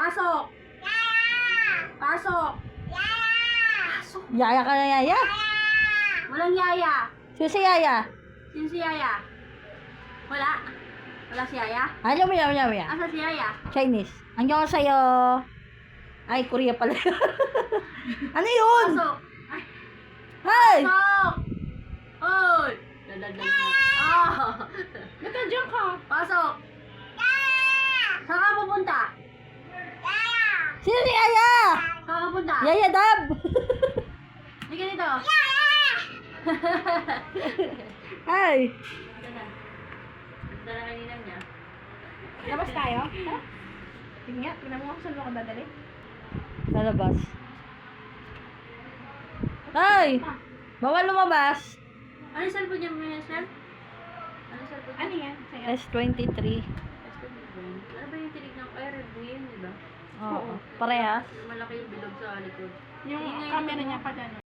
Pasok! Pasok! Yaya ka na, Yaya? Walang yaya. Sino si Yaya? Sino si yaya? Wala. Wala si yaya? Ano mo yan? Asa si yaya? Chinese. Andiyan ko sa'yo. Ay, Korea pala. Ano yun? Pasok! Ay! Pasok! Hoy! Dadagdag mo. Oh! Nandiyan ka. Pasok! Saan ka pupunta? Sino si Yaya? Saan ka pupunta? Yaya Dab! Hindi ka dito. Ay! Dala kanina niya. Labas tayo? Tingnan, tingnan mo kung saan ako dadali. Sa labas. Ay! Bawal lumabas. Ano yung cellphone niya, Michelle? Ano yung cellphone Ano niya? yan? Sa'yo? S23. Ano ba yung tinignan ko? Ay, Red Bull yun, di ba? Oo. Parehas. Malaki yung bilog sa likod. Yung Tingnan camera niya pa dyan.